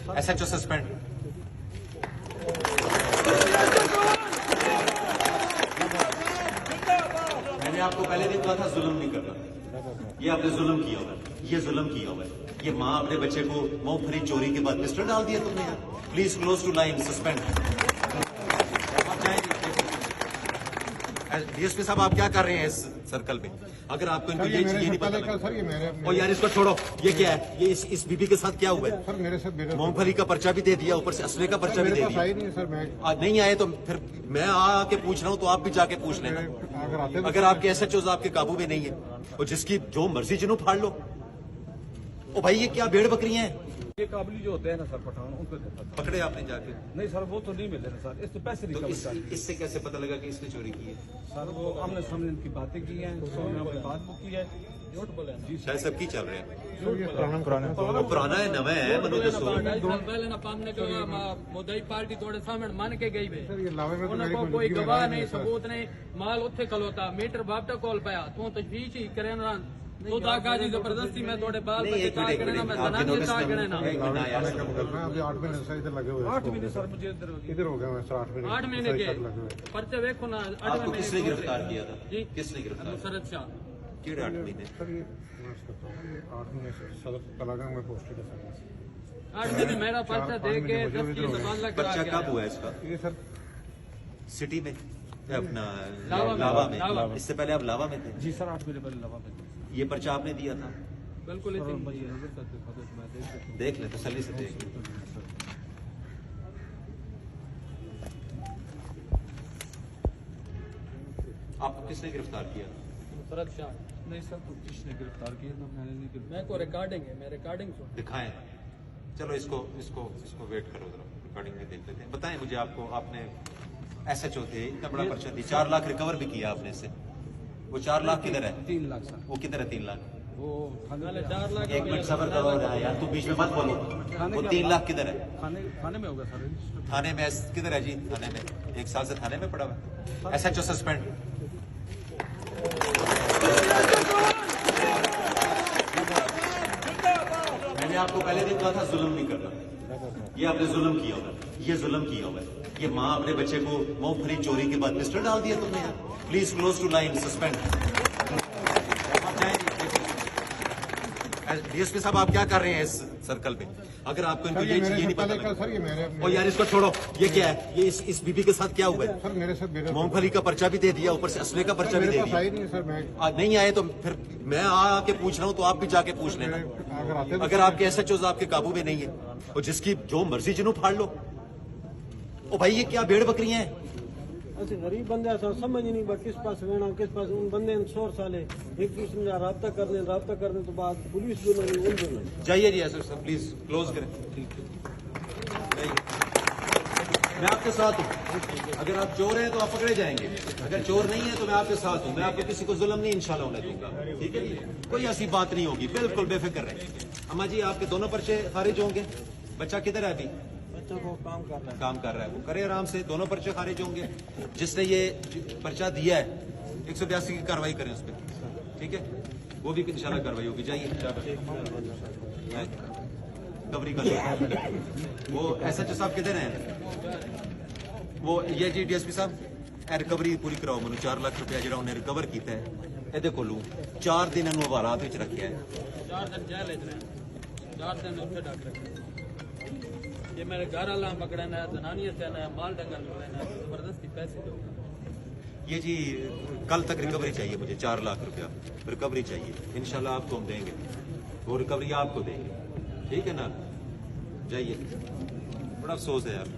SHO suspend. मैंने आपको पहले भी कहा था जुल्म नहीं करना, ये आपने जुल्म किया हुआ है, ये जुल्म किया हुआ है। ये माँ अपने बच्चे को मूंगफली चोरी के बाद पिस्टल डाल दिया तुमने यार। Please close to line, suspend. DSP साहब आप क्या कर रहे हैं इस सर्कल में? अगर आपको इनको ये नहीं पता लगा, और यार इसको छोड़ो, ये क्या है? ये इस बीबी के साथ क्या हुआ है? सर मेरे साथ मूंगफली का पर्चा भी दे दिया, ऊपर से असले का पर्चा भी दे दिया। नहीं सर, मैं नहीं आए तो फिर मैं आके पूछ रहा हूँ, तो आप भी जाके पूछ लेना। अगर आपके SHOs आपके काबू में नहीं है, और जिसकी जो मर्जी जिन्हों फाड़ लो। ओ भाई ये क्या भेड़ बकरियां हैं? ये काबली जो होते हैं ना सर पठान, उनको देता था। पकड़े आपने जाके? नहीं सर, वो तो नहीं मिले ना सर, इससे पैसे तो नहीं इससे कैसे पता लगा कि इसने चोरी की है? सर वो हमने सामने इनकी बातें की हैं, हमने बात वो की है। झूठ बोले जी, शायद सबकी चल रहे हैं। पुराना है नवा है मनो दसो। पहले ना पामने जो मोदी पार्टी थोड़े सामने मान के गई वे सर ये लावे में उनको कोई गवाह नहीं, सबूत नहीं, माल उत्थे खलोता मीटर बाप तक कॉल पाया तू तजवीज ही करे ना तो दागाजी जबरदस्ती में थोड़े बाल बच्चे का करना, मैं जनानी का करना। अभी 8 महीने से इधर लगे हुए 8 महीने सर मुझे इधर हो गए मैं सर 8 महीने के पर्चे देखो ना। आपको किसने गिरफ्तार किया था? जी किसने गिरफ्तार? मुसरत शाह। किड़े 8 महीने? सर ये 8 महीने से सदर कलागंज में पोस्टेड है सर। 8 महीने मेरा पर्चा दे के 10 की जबान लग बच्चा कब हुआ है इसका? ये सर सिटी में अपना लावा में। इससे पहले आप लावा में थे? जी सर, 8 महीने पहले लवा में। ये पर्चा आपने दिया था? बिल्कुल देख ले, तसल्ली से देख ले। आपको किसने गिरफ्तार किया? मुसरत शाह। नहीं सर, तो जिसने गिरफ्तार किया ना, मैंने नहीं गिरफ्तार। मैं को रिकॉर्डिंग है, मैं रिकॉर्डिंग सुन। दिखाएं। चलो इसको वेट करो जरा, रिकॉर्डिंग में देख लेते हैं। बताएं मुझे, आपको आपने SHO थे, इतना बड़ा पर्चा दिया, 4 लाख रिकवर भी किया आपने इससे। वो 4 लाख किधर है? 3 लाख सर। वो किधर है 3 लाख? वो पहले 4 लाख। एक मिनट सबर करो यार, तू बीच में मत बोलो। वो 3 लाख किधर है? थाने में होगा सर। थाने में किधर है जी? थाने में 1 साल से थाने में पड़ा हुआ है। SHO suspend. मैंने आपको पहले भी कहा था जुल्म नहीं करना, ये आपने जुल्म किया हुआ है, ये जुल्म किया हुआ है। ये माँ अपने बच्चे को मूंगफली चोरी के बाद पिस्टल डाल दिया तुमने यार। Please close to line, suspend. DSP साहब आप क्या कर रहे हैं इस सर्कल में? अगर आपको इनको ये नहीं पता लगा, सर ये मेरे और यार इसको छोड़ो, ये क्या है? ये इस बीबी के साथ क्या हुआ है? सर मेरे साथ मूंगफली का पर्चा भी दे दिया, ऊपर से असले का पर्चा भी दे दिया। नहीं सर, मैं नहीं आए तो फिर मैं आके पूछ रहा हूँ, तो आप भी जाके पूछ लेना। अगर आपके SHOs आपके काबू में नहीं है, और जिसकी जो मर्जी जिन्हों फाड़ लो। ओ भाई ये क्या भेड़ बकरियां हैं? ऐसे गरीब बंदे समझ नहीं बा किस पास रहना किस पास। उन बंदे 100 साल है एक दूसरे से रब्ता करने तो बाद पुलिस जो नहीं उन जो नहीं। जाइए जी SHO साहब, प्लीज क्लोज करें। मैं आपके साथ हूँ। अगर आप चोर हैं तो आप पकड़े जाएंगे, अगर चोर नहीं है तो मैं आपके साथ हूँ। मैं आपको किसी को जुल्म नहीं इंशाल्लाह होने दूंगा, ठीक है? कोई ऐसी बात नहीं होगी, बिल्कुल बेफिक्र रहे। अम्मा जी आपके दोनों पर्चे खारिज होंगे। बच्चा किधर है अभी? बच्चों को काम कर रहा है, वो करे आराम से, दोनों पर्चे खारिज होंगे। जिसने ये पर्चा दिया है 182 की कार्रवाई करें उस पर, ठीक है? वो भी इंशाल्लाह कार्रवाई होगी। जाइए रिकवरी कर लो। वो SHO साहब किधर हैं? वो ये जी DSP साहब रिकवरी पूरी कराओ मैंने। 4 लाख रुपया जो उन्हें रिकवर किया है ये खोलू 4 दिन हवालात रखे है। 4 दिन जेल 4 दिन उत्थे डाक रखे। ये मेरे घर वाला पकड़ना है, जनानी से ना माल डंगल लेना है, जबरदस्ती पैसे दो। ये जी कल तक रिकवरी चाहिए मुझे, 4 लाख रुपया रिकवरी चाहिए। इंशाल्लाह आपको हम देंगे, वो रिकवरी आपको देंगे, ठीक है ना? जाइए, बड़ा अफसोस है यार।